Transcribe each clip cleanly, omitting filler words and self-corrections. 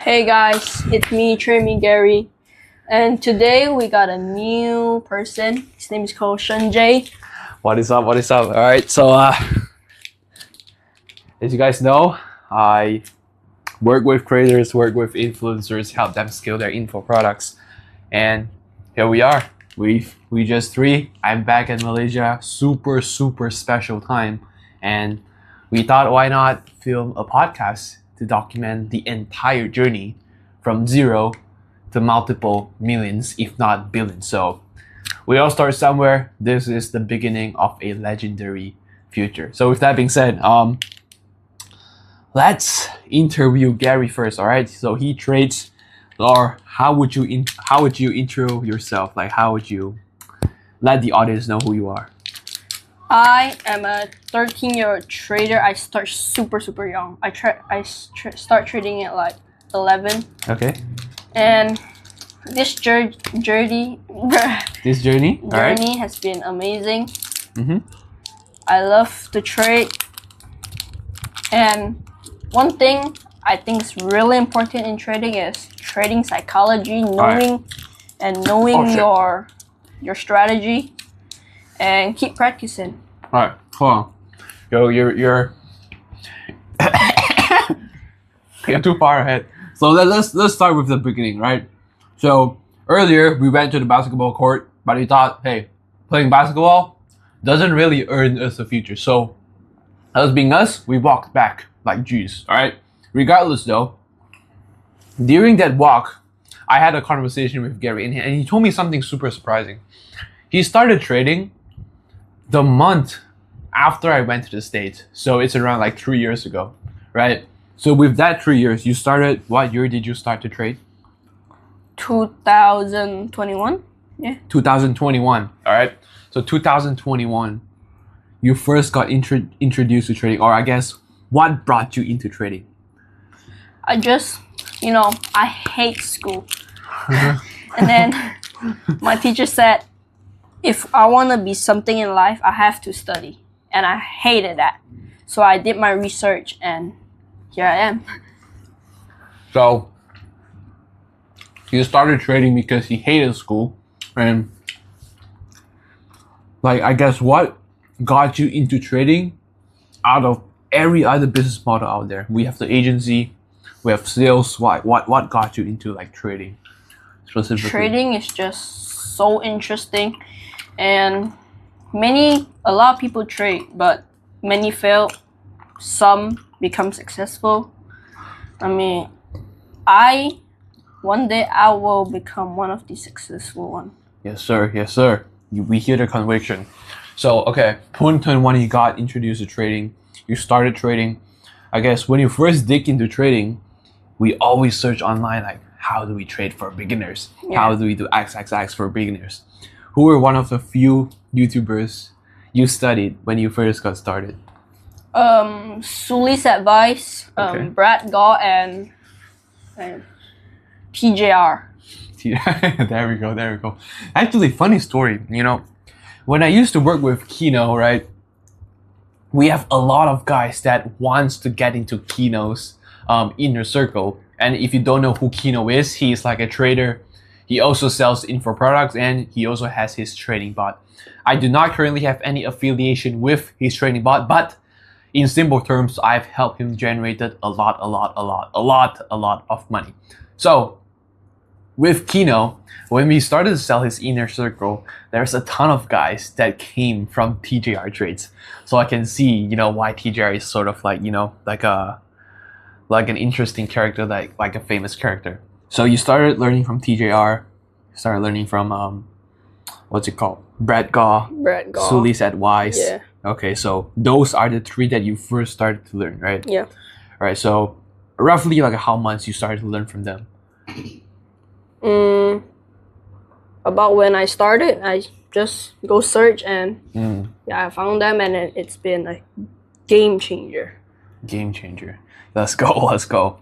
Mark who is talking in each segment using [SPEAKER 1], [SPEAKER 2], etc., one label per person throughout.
[SPEAKER 1] Hey guys, it's me, Gary, and today we got a new person. His name is called Shunjay.
[SPEAKER 2] What is up? What is up? All right. So, as you guys know, I work with creators, work with influencers, help them scale their info products, and here we are. We just three. I'm back in Malaysia. Super special time, and we thought, why not film a podcast to document the entire journey from zero to multiple millions, if not billions. So we all start somewhere. This is the beginning of a legendary future. So with that being said, let's interview Gary first. All right. So he trades. Or how would you intro yourself? Like, how would you let the audience know who you are?
[SPEAKER 1] I am a 13-year-old trader. I start super young. I start trading at like 11.
[SPEAKER 2] Okay.
[SPEAKER 1] And this journey has been amazing. I love to trade. And one thing I think is really important in trading is trading psychology, knowing your strategy, and keep practicing.
[SPEAKER 2] All right, hold on. You're too far ahead. So let's start with the beginning, right? So earlier we went to the basketball court, but we thought, hey, playing basketball doesn't really earn us a future. So us being us, we walked back like Jews. All right. Regardless, though, during that walk, I had a conversation with Gary, and he told me something super surprising. He started trading the month after I went to the States, so it's around like 3 years ago, right? So with that 3 years, you started. What year did you start to trade?
[SPEAKER 1] 2021. Yeah.
[SPEAKER 2] 2021. All right. So 2021, you first got introduced to trading, or I guess, what brought you into trading?
[SPEAKER 1] I just, I hate school. And then my teacher said, if I want to be something in life, I have to study. And I hated that. So I did my research and here I am.
[SPEAKER 2] So you started trading because you hated school. And like, I guess what got you into trading out of every other business model out there? We have the agency, we have sales. What got you into like trading specifically?
[SPEAKER 1] Trading is just so interesting, and a lot of people trade, but many fail. Some become successful. I mean, one day I will become one of the successful ones.
[SPEAKER 2] Yes, sir. Yes, sir. We hear the conviction. So, okay, 2021, you got introduced to trading. You started trading. I guess when you first dig into trading, we always search online, like, how do we trade for beginners? Yeah. How do we do XXX for beginners? Who were one of the few YouTubers you studied when you first got started?
[SPEAKER 1] Suli's Advice, okay. Brad Gaw, and TJR.
[SPEAKER 2] There we go. Actually, funny story. When I used to work with Kino, right? We have a lot of guys that wants to get into Kino's inner circle. And if you don't know who Kino is, he's like a trader. He also sells info products, and he also has his trading bot. I do not currently have any affiliation with his trading bot, but in simple terms, I've helped him generate a lot of money. So with Kino, when we started to sell his inner circle, there's a ton of guys that came from TJR trades. So I can see, why TJR is sort of like, like an interesting character, like a famous character. So you started learning from TJR, started learning from, what's it called? Brad Gaw. Suli's Advice.
[SPEAKER 1] Yeah.
[SPEAKER 2] Okay, so those are the three that you first started to learn, right?
[SPEAKER 1] Yeah.
[SPEAKER 2] All right, so roughly like how months you started to learn from them?
[SPEAKER 1] About when I started, I just go search and I found them, and it's been a game changer. Let's go.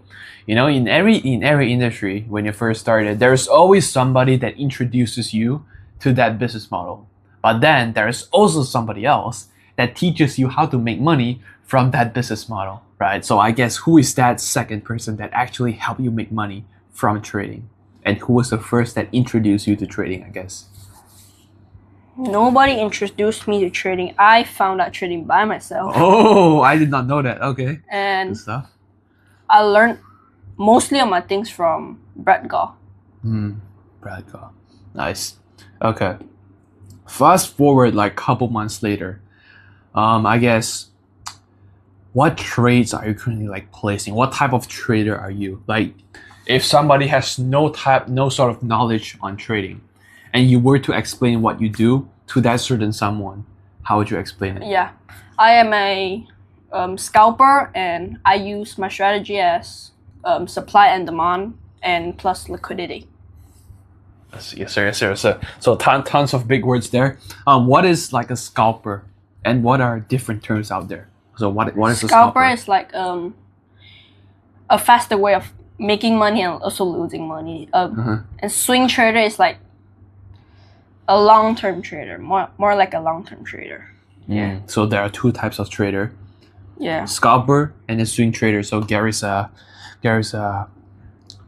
[SPEAKER 1] In every industry, when you first started, there's always somebody that introduces you to that business model. But then there's also somebody else that teaches you how to make money
[SPEAKER 2] from that business model, right? So I guess who is that second person that actually helped you make money from trading? And who was the first that introduced you to trading, I guess?
[SPEAKER 1] Nobody introduced me to trading. I found out trading by myself.
[SPEAKER 2] Oh, I did not know that. Okay.
[SPEAKER 1] And
[SPEAKER 2] Good stuff.
[SPEAKER 1] I learned mostly of my things from Brett Gaw.
[SPEAKER 2] Brett Gaw. Nice. Okay. Fast forward like couple months later. I guess, what trades are you currently like placing? What type of trader are you? Like, if somebody has no sort of knowledge on trading, and you were to explain what you do to that certain someone, how would you explain it?
[SPEAKER 1] Yeah, I am a scalper, and I use my strategy as supply and demand and plus liquidity.
[SPEAKER 2] Yes, sir. Yes, sir. So tons of big words there. What is like a scalper, and what are different terms out there? So what is a scalper?
[SPEAKER 1] Scalper is like a faster way of making money and also losing money. And swing trader is like a long-term trader, more like a long-term trader. Yeah.
[SPEAKER 2] So there are two types of trader.
[SPEAKER 1] Yeah.
[SPEAKER 2] Scalper and a swing trader. So Gary's a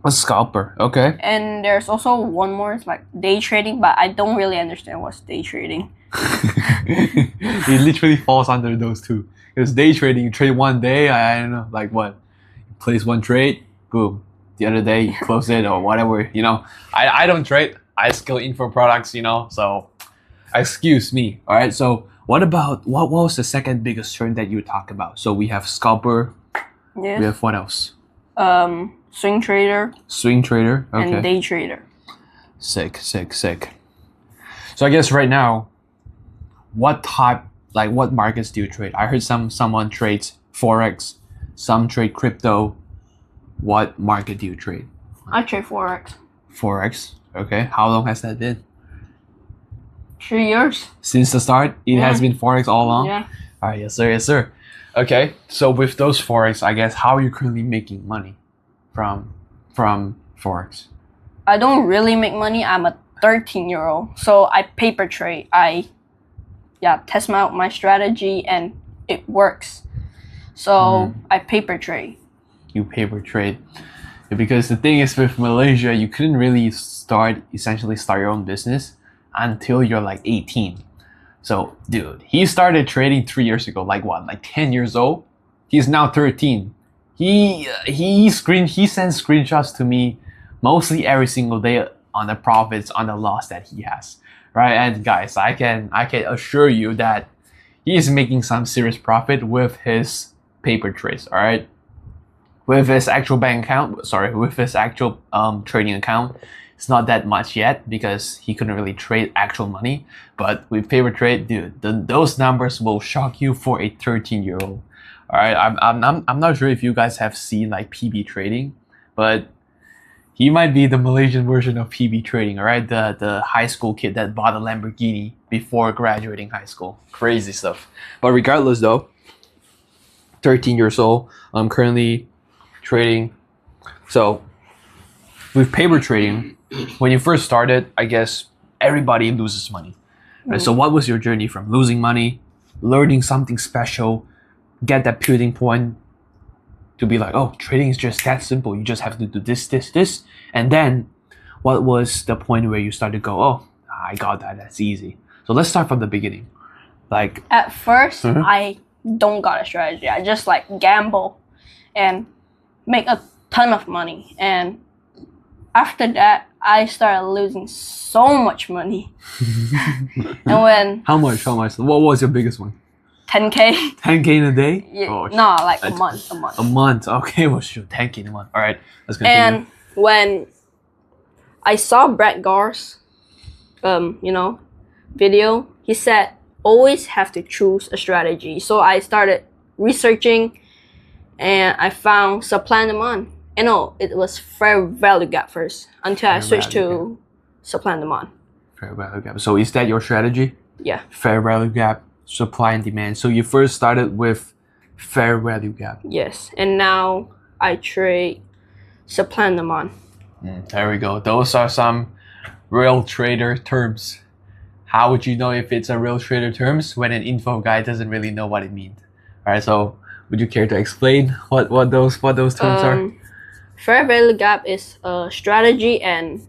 [SPEAKER 2] scalper. Okay.
[SPEAKER 1] And there's also one more, it's like day trading, but I don't really understand what's day trading.
[SPEAKER 2] It literally falls under those two. Because day trading, you trade one day, I don't know, like what? You place one trade, boom. The other day you close it or whatever, you know. I don't trade. I skill info products, you know, so excuse me. All right, so what was the second biggest term that you talk about? So we have scalper.
[SPEAKER 1] Yes.
[SPEAKER 2] We have what else?
[SPEAKER 1] Swing trader.
[SPEAKER 2] Swing trader. Okay.
[SPEAKER 1] And day trader.
[SPEAKER 2] Sick. So I guess right now, what markets do you trade? I heard someone trades Forex, some trade crypto. What market do you trade?
[SPEAKER 1] I trade Forex.
[SPEAKER 2] Forex. Okay. How long has that been?
[SPEAKER 1] 3 years.
[SPEAKER 2] Since the start, it has been Forex all along?
[SPEAKER 1] Yeah.
[SPEAKER 2] All right, yes sir. Okay, so with those Forex, I guess, how are you currently making money from Forex?
[SPEAKER 1] I don't really make money. I'm a 13-year-old, so I paper trade. I test out my strategy and it works. So I paper trade.
[SPEAKER 2] You paper trade. Because the thing is, with Malaysia, you couldn't really essentially start your own business until you're like 18. So, dude, he started trading 3 years ago, like 10 years old? He's now 13. He sends screenshots to me mostly every single day on the profits, on the loss that he has, right? And guys, I can assure you that he is making some serious profit with his paper trades, all right? With his actual with his actual trading account, it's not that much yet because he couldn't really trade actual money. But with paper trade, dude, those numbers will shock you for a 13-year-old. All right, I'm not sure if you guys have seen like PB trading, but he might be the Malaysian version of PB trading. All right, the high school kid that bought a Lamborghini before graduating high school. Crazy stuff. But regardless, though, 13 years old. I'm currently trading. So with paper trading, when you first started, I guess everybody loses money. Right? So what was your journey from losing money, learning something special, get that pivoting point to be like, oh, trading is just that simple. You just have to do this. And then what was the point where you started to go, oh, I got that. That's easy. So let's start from the beginning. Like
[SPEAKER 1] at first, I don't got a strategy. I just like gamble and make a ton of money. And after that, I started losing so much money. And when
[SPEAKER 2] how much? What was your biggest one?
[SPEAKER 1] 10K.
[SPEAKER 2] 10K in a day?
[SPEAKER 1] Yeah, oh, no, like a month.
[SPEAKER 2] A month. Okay, well, shoot, 10K in a month. All right, let's continue.
[SPEAKER 1] And when I saw Brett Gaw's, video, he said always have to choose a strategy. So I started researching, and I found supply and demand. And no, it was fair value gap first until I switched to supply and demand.
[SPEAKER 2] Fair value gap. So is that your strategy?
[SPEAKER 1] Yeah.
[SPEAKER 2] Fair value gap, supply and demand. So you first started with fair value gap.
[SPEAKER 1] Yes, and now I trade supply and demand.
[SPEAKER 2] There we go. Those are some real trader terms. How would you know if it's a real trader terms when an info guy doesn't really know what it means? All right, so Would you care to explain what those terms are?
[SPEAKER 1] Fair value gap is strategy, and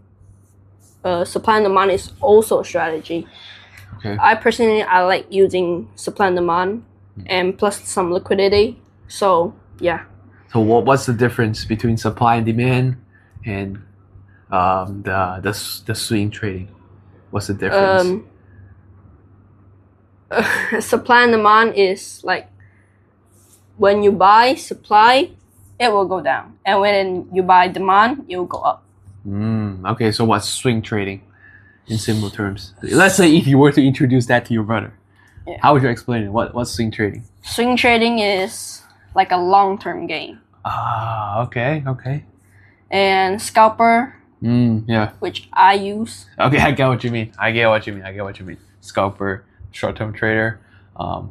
[SPEAKER 1] supply and demand is also strategy.
[SPEAKER 2] Okay.
[SPEAKER 1] I personally like using supply and demand, and plus some liquidity. So yeah.
[SPEAKER 2] So what's the difference between supply and demand and the swing trading? What's the difference?
[SPEAKER 1] Supply and demand is like when you buy supply, it will go down, and when you buy demand, it will go up.
[SPEAKER 2] Okay, so what's swing trading in simple terms? Let's say if you were to introduce that to your brother, how would you explain it? What's swing trading?
[SPEAKER 1] Swing trading is like a long-term game.
[SPEAKER 2] Okay.
[SPEAKER 1] And scalper,
[SPEAKER 2] yeah.
[SPEAKER 1] which I use.
[SPEAKER 2] Okay, I get what you mean. Scalper, short-term trader,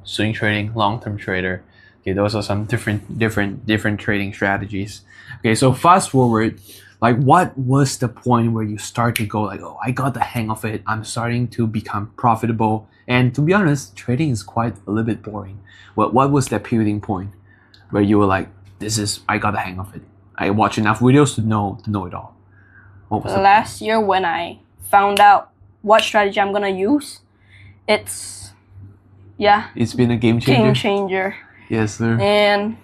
[SPEAKER 2] swing trading, long-term trader. Okay, those are some different trading strategies. Okay, so fast forward, like what was the point where you start to go like, oh, I got the hang of it. I'm starting to become profitable. And to be honest, trading is quite a little bit boring. What was that pivoting point where you were like, I got the hang of it. I watch enough videos to know it all. What was
[SPEAKER 1] last year when I found out what strategy I'm gonna use? It's
[SPEAKER 2] been a game changer.
[SPEAKER 1] Game changer.
[SPEAKER 2] Yes, sir.
[SPEAKER 1] And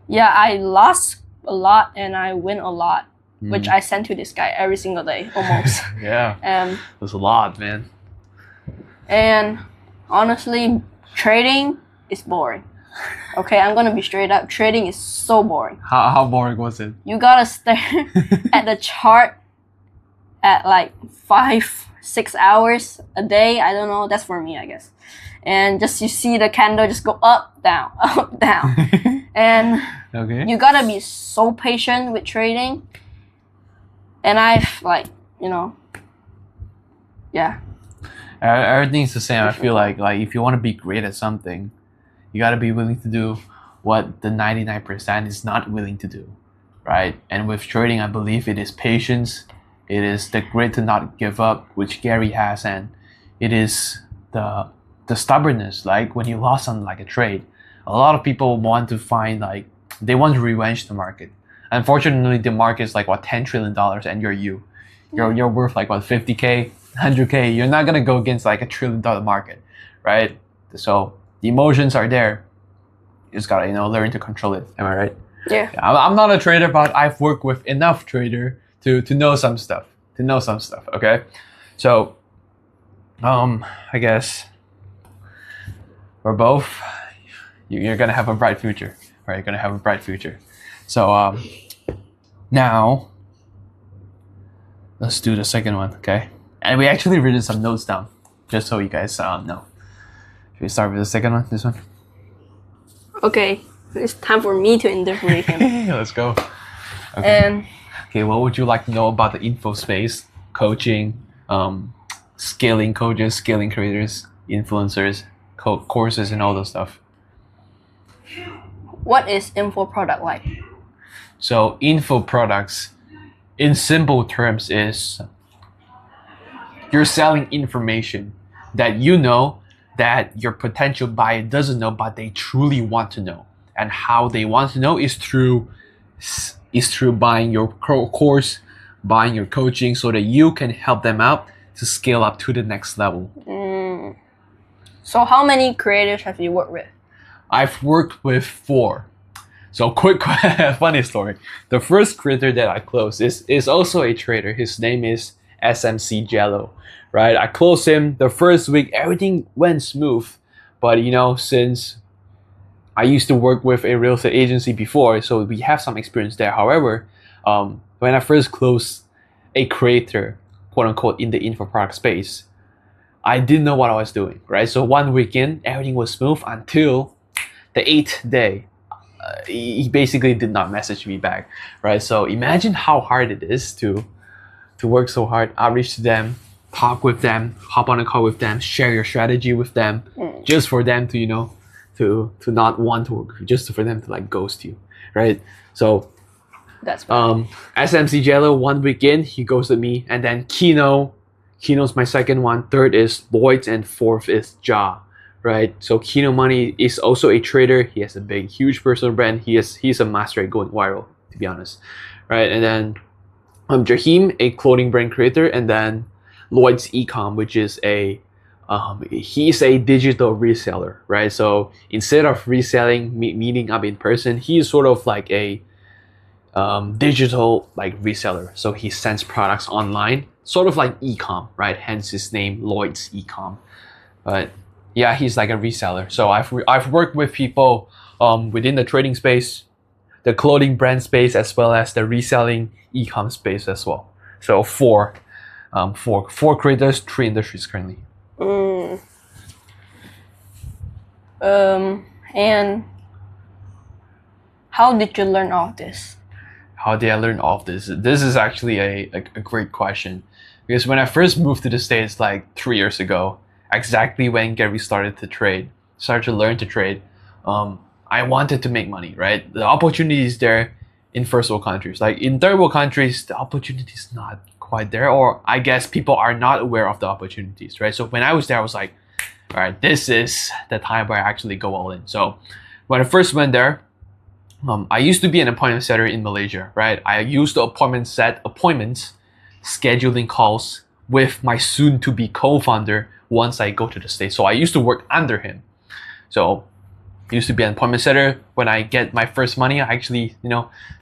[SPEAKER 1] yeah, I lost a lot and I win a lot, which I send to this guy every single day, almost.
[SPEAKER 2] Yeah. There's a lot, man.
[SPEAKER 1] And honestly, trading is boring. Okay, I'm gonna be straight up. Trading is so boring.
[SPEAKER 2] How boring was it?
[SPEAKER 1] You gotta stare at the chart at like 5-6 hours a day. I don't know. That's for me, I guess. And just you see the candle just go up, down, up, down. And you gotta be so patient with trading. And I've
[SPEAKER 2] everything's the same. I feel like if you want to be great at something, you gotta be willing to do what the 99% is not willing to do, right? And with trading, I believe it is patience, it is the grit to not give up, which Gary has, and it is the stubbornness. Like when you lost on like a trade, a lot of people want to they want to revenge the market. Unfortunately, the market is like $10 trillion, and you're worth like 50K, 100K. You're not gonna go against like $1 trillion market, right? So the emotions are there. You just gotta learn to control it. Am I right?
[SPEAKER 1] Yeah.
[SPEAKER 2] I'm not a trader, but I've worked with enough trader to know some stuff. Okay, so I guess we're both. You're gonna have a bright future, right? You're gonna have a bright future. So now let's do the second one, okay? And we actually written some notes down, just so you guys know. Should we start with the second one? This one?
[SPEAKER 1] Okay, it's time for me to interview him.
[SPEAKER 2] Let's go. Okay.
[SPEAKER 1] And
[SPEAKER 2] what would you like to know about the info space, coaching, scaling coaches, scaling creators, influencers, courses, and all those stuff?
[SPEAKER 1] What is info product like?
[SPEAKER 2] So info products, in simple terms, is you're selling information that that your potential buyer doesn't know, but they truly want to know. And how they want to know is through buying your course, buying your coaching, so that you can help them out to scale up to the next level.
[SPEAKER 1] So how many creators have you worked with?
[SPEAKER 2] I've worked with 4. So quick funny story. The first creator that I closed is also a trader. His name is SMC Jello, right? I closed him the first week. Everything went smooth, but since I used to work with a real estate agency before, so we have some experience there. However, when I first closed a creator, quote unquote, in the info product space, I didn't know what I was doing, right? So one weekend, everything was smooth until the 8th day. He basically did not message me back, right? So imagine how hard it is to work so hard, outreach to them, talk with them, hop on a call with them, share your strategy with them, just for them to to not want to work, just for them to like ghost you, right? So
[SPEAKER 1] that's
[SPEAKER 2] SMC Jello, one weekend he ghosted me, and then Kino's my second one, third is Lloyd, and fourth is Ja, right? So Kino Money is also a trader. He has a big, huge personal brand. He's a master at going viral, to be honest, right? And then Jaheim, a clothing brand creator, and then Lloyd's Ecom, which is he's a digital reseller, right? So instead of reselling, meeting up in person, he's sort of like a digital like reseller. So he sends products online, sort of like ecom, right? Hence his name, Lloyd's Ecom. But yeah, he's like a reseller. So I've worked with people within the trading space, the clothing brand space, as well as the reselling ecom space as well. So four creators, 3 industries currently.
[SPEAKER 1] And how did you learn all this?
[SPEAKER 2] How did I learn all of this? This is actually a great question, because when I first moved to the States like 3 years ago, exactly when Gary started to learn to trade, I wanted to make money, right? The opportunity is there in first world countries. Like in third world countries, the opportunity is not quite there, or I guess people are not aware of the opportunities, right? So when I was there, I was like, all right, this is the time where I actually go all in. So when I first went there, I used to be an appointment setter in Malaysia, right? I used to set appointments, scheduling calls with my soon-to-be co-founder once I go to the States. So I used to work under him. So I used to be an appointment setter. When I get my first money, I actually,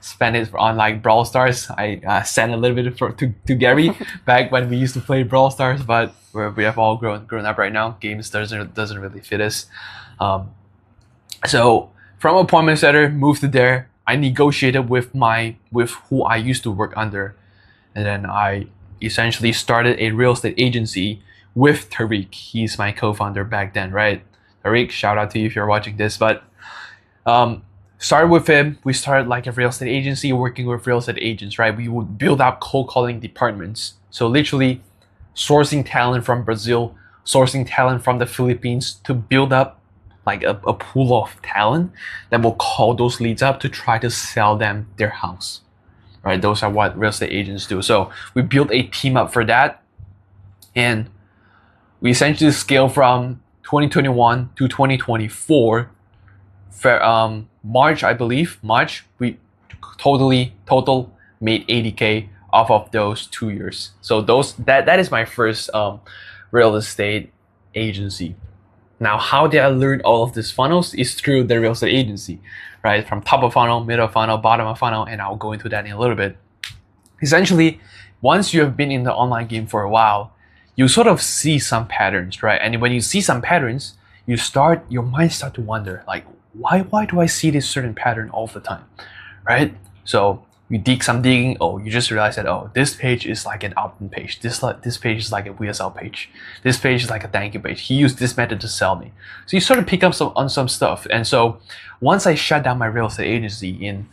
[SPEAKER 2] spend it on like Brawl Stars. I sent a little bit to Gary back when we used to play Brawl Stars, but we have all grown up right now. Games doesn't really fit us. So from appointment setter, moved to there. I negotiated with who I used to work under, and then I essentially started a real estate agency with Tariq. He's my co-founder back then, right? Tariq, shout out to you if you're watching this. But started with him. We started like a real estate agency, working with real estate agents, right? We would build out cold calling departments. So literally sourcing talent from Brazil, sourcing talent from the Philippines to build up like a pool of talent that will call those leads up to try to sell them their house, right? Those are what real estate agents do. So we built a team up for that, and we essentially scaled from 2021 to 2024. March, I believe, we total made 80K off of those 2 years. So that is my first real estate agency. Now, how did I learn all of these funnels? Is through the real estate agency, right? From top of funnel, middle of funnel, bottom of funnel, and I'll go into that in a little bit. Essentially, once you have been in the online game for a while, you sort of see some patterns, right? And when you see some patterns, your mind start to wonder, like, why do I see this certain pattern all the time, right? So you dig some digging, you just realize that, this page is like an opt-in page. This page is like a VSL page. This page is like a thank you page. He used this method to sell me. So you sort of pick up on some stuff. And so once I shut down my real estate agency in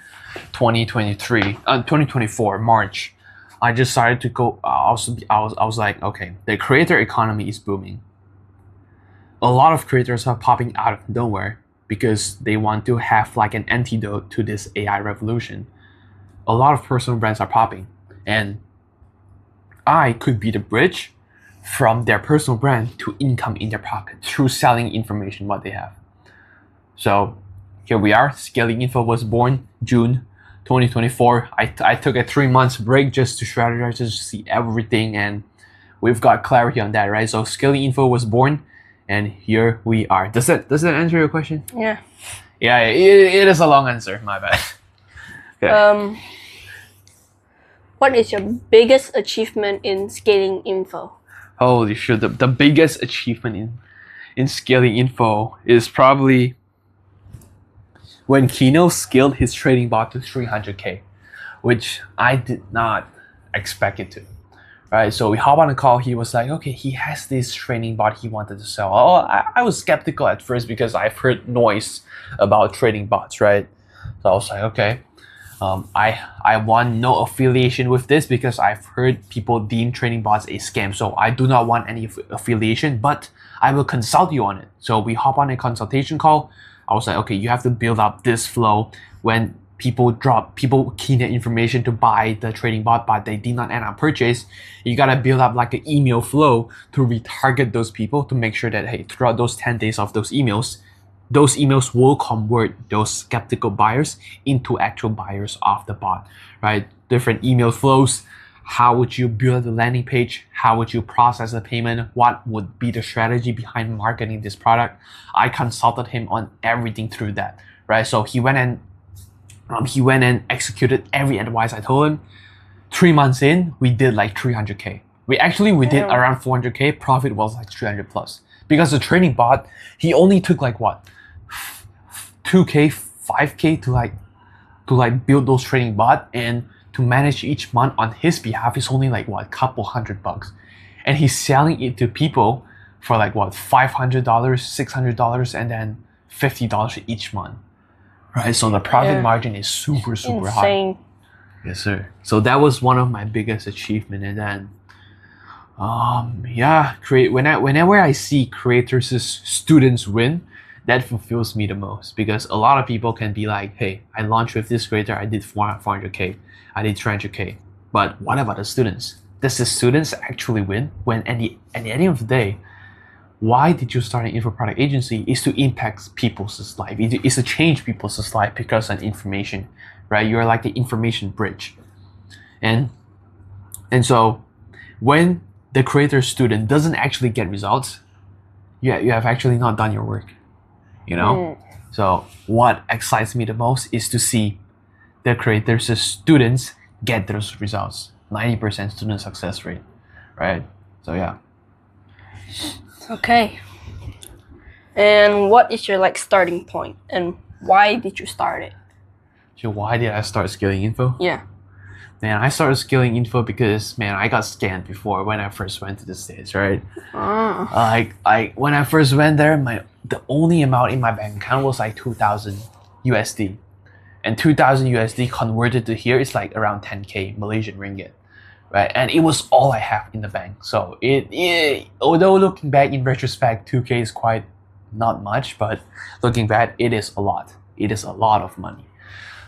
[SPEAKER 2] 2024, March, I just started to go, I was like, okay, the creator economy is booming. A lot of creators are popping out of nowhere because they want to have like an antidote to this AI revolution. A lot of personal brands are popping, and I could be the bridge from their personal brand to income in their pocket through selling information what they have. So here we are. Scaling Info was born June 2024. I took a 3 months break just to strategize, just to see everything, and we've got clarity on that, right? So Scaling Info was born, and here we are. Does that answer your question?
[SPEAKER 1] Yeah.
[SPEAKER 2] Yeah, it is a long answer. My bad.
[SPEAKER 1] Okay. What is your biggest achievement in Scaling Info?
[SPEAKER 2] Holy shit, the biggest achievement in Scaling Info is probably when Kino scaled his trading bot to 300K, which I did not expect it to. Right, so we hop on a call. He was like, okay, he has this trading bot he wanted to sell. I was skeptical at first because I've heard noise about trading bots, right? So I was like, okay. I want no affiliation with this because I've heard people deem trading bots a scam. So I do not want any affiliation, but I will consult you on it. So we hop on a consultation call. I was like, okay, you have to build up this flow. When people key their information to buy the trading bot, but they did not end up purchase. You gotta build up like an email flow to retarget those people to make sure that, hey, throughout those 10 days of those emails will convert those skeptical buyers into actual buyers of the bot, right? Different email flows. How would you build the landing page? How would you process the payment? What would be the strategy behind marketing this product? I consulted him on everything through that, right? So he went and executed every advice I told him. 3 months in, we did like 300K. We did around 400K. Profit was like 300 plus. Because the trading bot, he only took like what, 2K, 5K to like build those trading bot, and to manage each month on his behalf is only like what, couple $100, and he's selling it to people for like what, $500, $600, and then $50 each month, right? So the profit margin is super high. Yes, sir. So that was one of my biggest achievement, and then whenever I see creators' students win, that fulfills me the most, because a lot of people can be like, hey, I launched with this creator, I did 400K, I did 300K, but what about the students? Does the students actually win? When at the end of the day, why did you start an info product agency? Is to impact people's life. It is to change people's life because of information, right? You're like the information bridge. And so when the creator student doesn't actually get results, you have actually not done your work, you know? So what excites me the most is to see the creators' students get those results. 90% student success rate, right? So yeah.
[SPEAKER 1] Okay. And what is your like starting point, and why did you start it?
[SPEAKER 2] So why did I start scaling info?
[SPEAKER 1] Yeah.
[SPEAKER 2] Man, I started scaling info because, man, I got scammed before when I first went to the States, right? Like when I first went there, the only amount in my bank account was like 2,000 USD. And 2,000 USD converted to here is like around 10K Malaysian ringgit, right? And it was all I have in the bank. So although looking back in retrospect, 2K is quite not much, but looking back, it is a lot. It is a lot of money.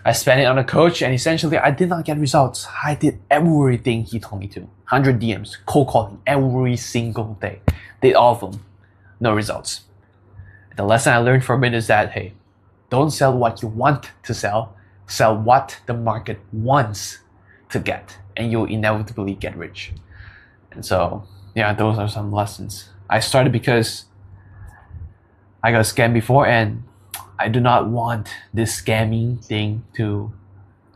[SPEAKER 2] I spent it on a coach, and essentially I did not get results. I did everything he told me to. 100 DMs, cold calling every single day. Did all of them. No results. The lesson I learned from it is that, hey, don't sell what you want to sell. Sell what the market wants to get, and you'll inevitably get rich. And so, yeah, those are some lessons. I started because I got scammed before, and I do not want this scamming thing to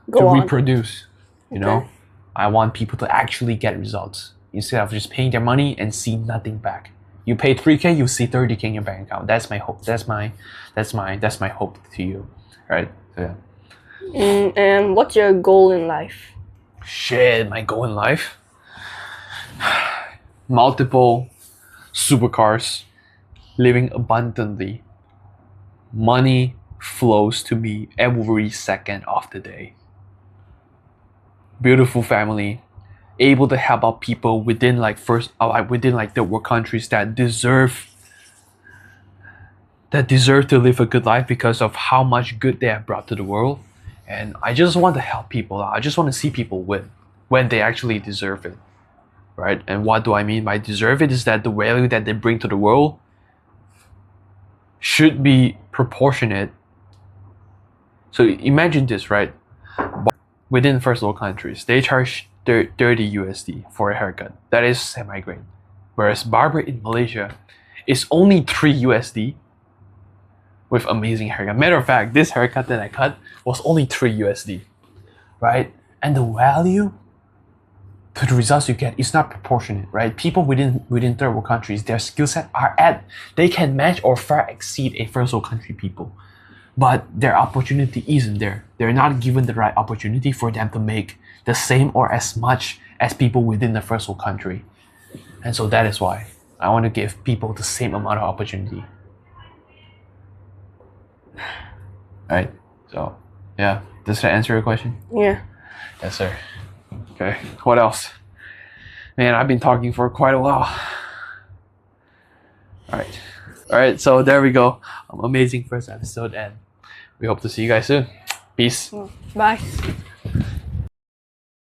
[SPEAKER 2] reproduce, you know? I want people to actually get results instead of just paying their money and see nothing back. You pay 3K, you see 30K in your bank account. That's my hope. That's my hope to you, right? So, yeah.
[SPEAKER 1] And what's your goal in life?
[SPEAKER 2] Shit, my goal in life? Multiple supercars, living abundantly. Money flows to me every second of the day. Beautiful family, able to help out people within like third world countries that deserve to live a good life because of how much good they have brought to the world. And I just want to help people out. I just want to see people win when they actually deserve it, right? And what do I mean by deserve it is that the value that they bring to the world should be proportionate. So imagine this, right? Within first world countries, they charge 30 USD for a haircut. That is semi-grade. Whereas barber in Malaysia is only 3 USD with amazing haircut. Matter of fact, this haircut that I cut was only 3 USD, right? And the value to the results you get is not proportionate, right? People within third world countries, their skill set they can match or far exceed a first world country people. But their opportunity isn't there. They're not given the right opportunity for them to make the same or as much as people within the first world country. And so that is why I want to give people the same amount of opportunity. Right? So, yeah. Does that answer your question?
[SPEAKER 1] Yeah.
[SPEAKER 2] Yes, sir. Okay. What else? Man, I've been talking for quite a while. All right. So there we go. Amazing first episode, and we hope to see you guys soon. Peace.
[SPEAKER 1] Bye.